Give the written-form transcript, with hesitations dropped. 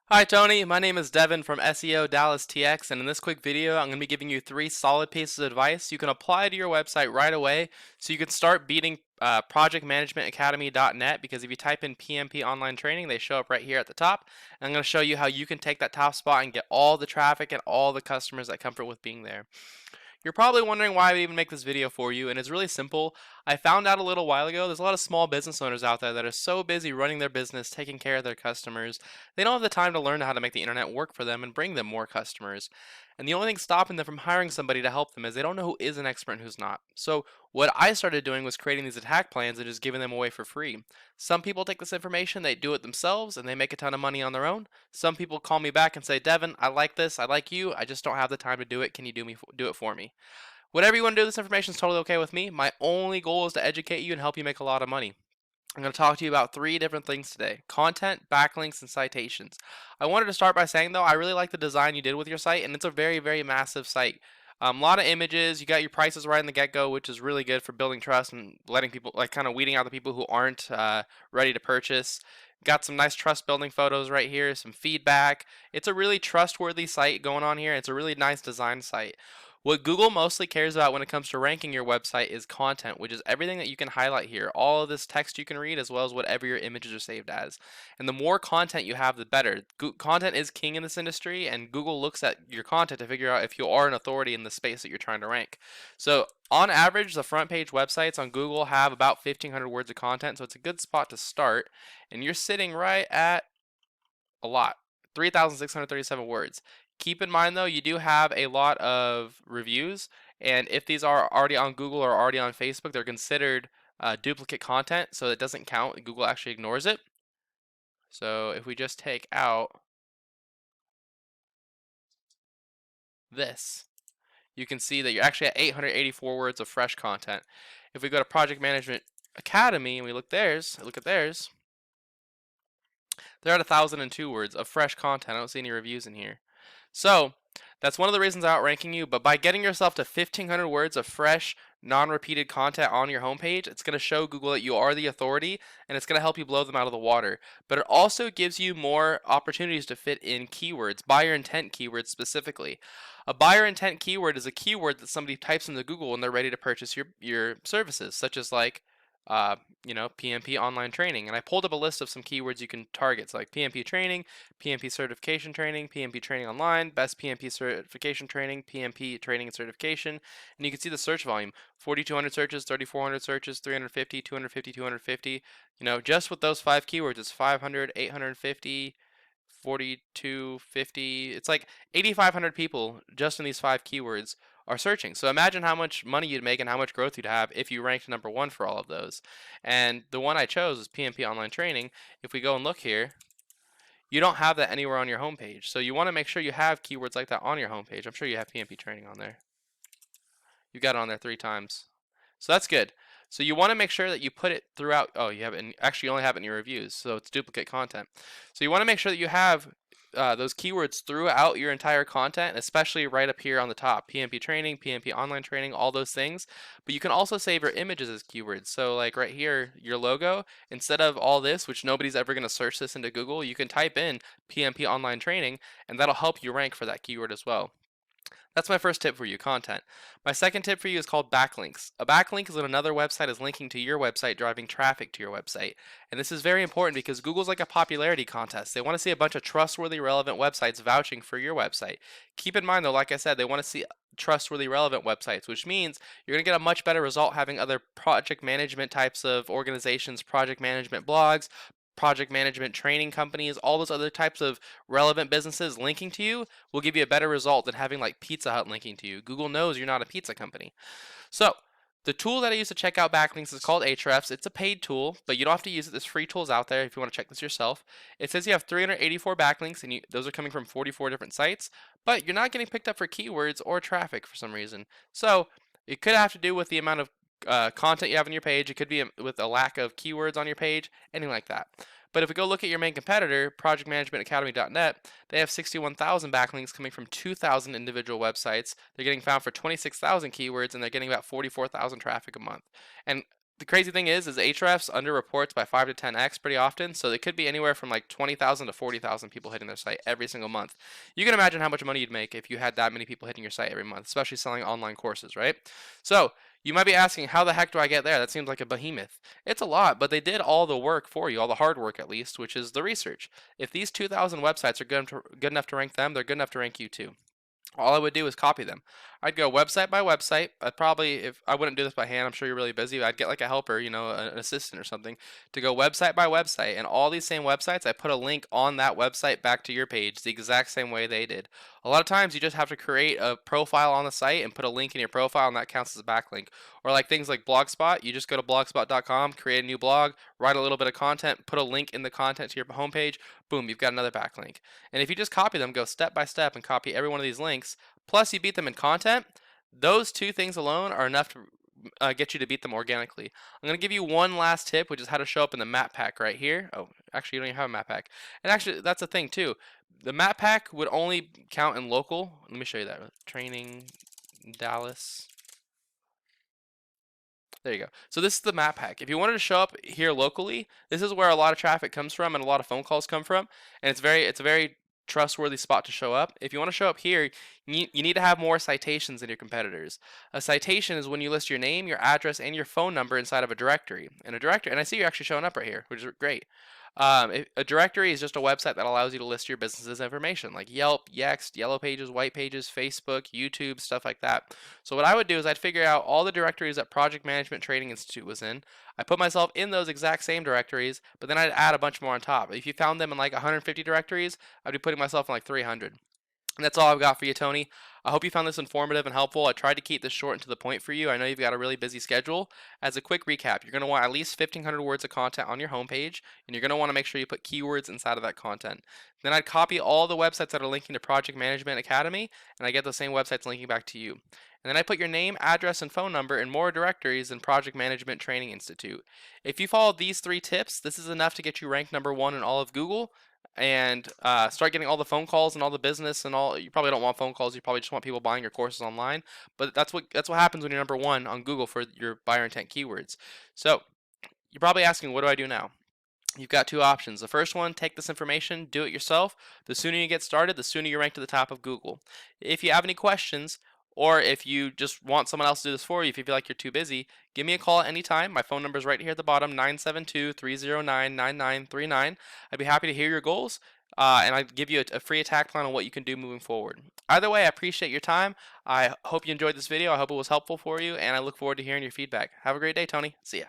Hi Tony, my name is Devin from SEO Dallas TX, and in this quick video I'm going to be giving you 3 solid pieces of advice you can apply to your website right away so you can start beating projectmanagementacademy.net, because if you type in PMP online training they show up right here at the top, and I'm going to show you how you can take that top spot and get all the traffic and all the customers that comfort with being there. You're probably wondering why I would even make this video for you, and it's really simple. I found out a little while ago there's a lot of small business owners out there that are so busy running their business, taking care of their customers, they don't have the time to learn how to make the internet work for them and bring them more customers. And the only thing stopping them from hiring somebody to help them is they don't know who is an expert and who's not. So what I started doing was creating these attack plans and just giving them away for free. Some people take this information, they do it themselves, and they make a ton of money on their own. Some people call me back and say, Devin, I like this, I like you, I just don't have the time to do it. Can you do it for me? Whatever you want to do, this information is totally okay with me. My only goal is to educate you and help you make a lot of money. I'm going to talk to you about 3 different things today: content, backlinks, and citations. I wanted to start by saying, though, I really like the design you did with your site, and it's a very, very massive site. A lot of images, you got your prices right in the get-go, which is really good for building trust and letting people, like, kind of weeding out the people who aren't ready to purchase. Got some nice trust building photos right here, some feedback. It's a really trustworthy site going on here. It's a really nice design site. What Google mostly cares about when it comes to ranking your website is content, which is everything that you can highlight here. All of this text you can read, as well as whatever your images are saved as. And the more content you have, the better. Content is king in this industry, and Google looks at your content to figure out if you are an authority in the space that you're trying to rank. So on average, the front page websites on Google have about 1,500 words of content, so it's a good spot to start. And you're sitting right at a lot, 3,637 words. Keep in mind, though, you do have a lot of reviews, and if these are already on Google or already on Facebook, they're considered duplicate content, so it doesn't count. Google actually ignores it. So if we just take out this, you can see that you're actually at 884 words of fresh content. If we go to Project Management Academy and we look at theirs, they're at 1,002 words of fresh content. I don't see any reviews in here. So that's one of the reasons I'm outranking you, but by getting yourself to 1,500 words of fresh, non-repeated content on your homepage, it's going to show Google that you are the authority, and it's going to help you blow them out of the water. But it also gives you more opportunities to fit in keywords, buyer intent keywords specifically. A buyer intent keyword is a keyword that somebody types into Google when they're ready to purchase your services, such as like PMP online training. And I pulled up a list of some keywords you can target, so like PMP training, PMP certification training, PMP training online, best PMP certification training, PMP training and certification. And you can see the search volume: 4,200 searches, 3,400 searches, 350, 250, 250. Just with those 5 keywords, it's 500, 850, 4,250. It's like 8,500 people just in these 5 keywords are searching. So imagine how much money you'd make and how much growth you'd have if you ranked #1 for all of those. And the one I chose is PMP online training. If we go and look here, you don't have that anywhere on your homepage. So you want to make sure you have keywords like that on your homepage. I'm sure you have PMP training on there. You got it on there 3 times. So that's good. So you want to make sure that you put it throughout. Oh, you have it actually you only have it in your reviews, so it's duplicate content. So you want to make sure that you have those keywords throughout your entire content, especially right up here on the top: PMP training, PMP online training, all those things. But you can also save your images as keywords. So like right here, your logo, instead of all this, which nobody's ever going to search this into Google, you can type in PMP online training, and that'll help you rank for that keyword as well. That's my first tip for you: content. My second tip for you is called backlinks. A backlink is when another website is linking to your website, driving traffic to your website. And this is very important because Google's like a popularity contest. They want to see a bunch of trustworthy, relevant websites vouching for your website. Keep in mind, though, like I said, they want to see trustworthy, relevant websites, which means you're going to get a much better result having other project management types of organizations, project management blogs, project management training companies, all those other types of relevant businesses linking to you will give you a better result than having like Pizza Hut linking to you. Google knows you're not a pizza company. So the tool that I use to check out backlinks is called AHrefs. It's a paid tool, but you don't have to use it. There's free tools out there if you want to check this yourself. It says you have 384 backlinks, and those are coming from 44 different sites, but you're not getting picked up for keywords or traffic for some reason. So it could have to do with the amount of content you have on your page. It could be with a lack of keywords on your page, anything like that. But if we go look at your main competitor, projectmanagementacademy.net, they have 61,000 backlinks coming from 2,000 individual websites. They're getting found for 26,000 keywords, and they're getting about 44,000 traffic a month. And The crazy thing is AHrefs underreports by 5 to 10x pretty often, so it could be anywhere from like 20,000 to 40,000 people hitting their site every single month. You can imagine how much money you'd make if you had that many people hitting your site every month, especially selling online courses, right? So you might be asking, how the heck do I get there? That seems like a behemoth. It's a lot, but they did all the work for you, all the hard work at least, which is the research. If these 2,000 websites are good enough to rank them, they're good enough to rank you too. All I would do is copy them. I'd go website by website. I'd probably, if I wouldn't do this by hand, I'm sure you're really busy, I'd get like a helper, an assistant or something, to go website by website. And all these same websites, I put a link on that website back to your page the exact same way they did. A lot of times you just have to create a profile on the site and put a link in your profile, and that counts as a backlink. Or like things like Blogspot, you just go to blogspot.com, create a new blog, write a little bit of content, put a link in the content to your homepage, boom, you've got another backlink. And if you just copy them, go step by step and copy every one of these links, plus you beat them in content, those two things alone are enough to get you to beat them organically. I'm going to give you one last tip, which is how to show up in the map pack right here. Oh, actually, you don't even have a map pack. And actually, that's a thing too. The map pack would only count in local. Let me show you that. Training Dallas. There you go. So this is the map pack. If you wanted to show up here locally, this is where a lot of traffic comes from and a lot of phone calls come from, and it's a very trustworthy spot to show up. If you want to show up here, you need to have more citations than your competitors. A citation is when you list your name, your address, and your phone number inside of a directory. And I see you're actually showing up right here, which is great. A directory is just a website that allows you to list your business's information, like Yelp, Yext, Yellow Pages, White Pages, Facebook, YouTube, stuff like that. So what I would do is I'd figure out all the directories that Project Management Training Institute was in. I put myself in those exact same directories, but then I'd add a bunch more on top. If you found them in like 150 directories, I'd be putting myself in like 300. And that's all I've got for you, Tony. I hope you found this informative and helpful. I tried to keep this short and to the point for you. I know you've got a really busy schedule. As a quick recap, you're going to want at least 1,500 words of content on your homepage, and you're going to want to make sure you put keywords inside of that content. Then I'd copy all the websites that are linking to Project Management Academy, and I get those same websites linking back to you. And then I put your name, address, and phone number in more directories than Project Management Training Institute. If you follow these 3 tips, this is enough to get you ranked #1 in all of Google, and start getting all the phone calls and all the business and all. You probably don't want phone calls, you probably just want people buying your courses online, but that's what happens when you're #1 on Google for your buyer intent keywords. So you're probably asking, what do I do now? You've got 2 options. The first one, take this information, do it yourself. The sooner you get started, the sooner you rank to the top of Google. If you have any questions, or if you just want someone else to do this for you, if you feel like you're too busy, give me a call at any time. My phone number is right here at the bottom, 972-309-9939. I'd be happy to hear your goals, and I'd give you a free attack plan on what you can do moving forward. Either way, I appreciate your time. I hope you enjoyed this video. I hope it was helpful for you, and I look forward to hearing your feedback. Have a great day, Tony. See ya.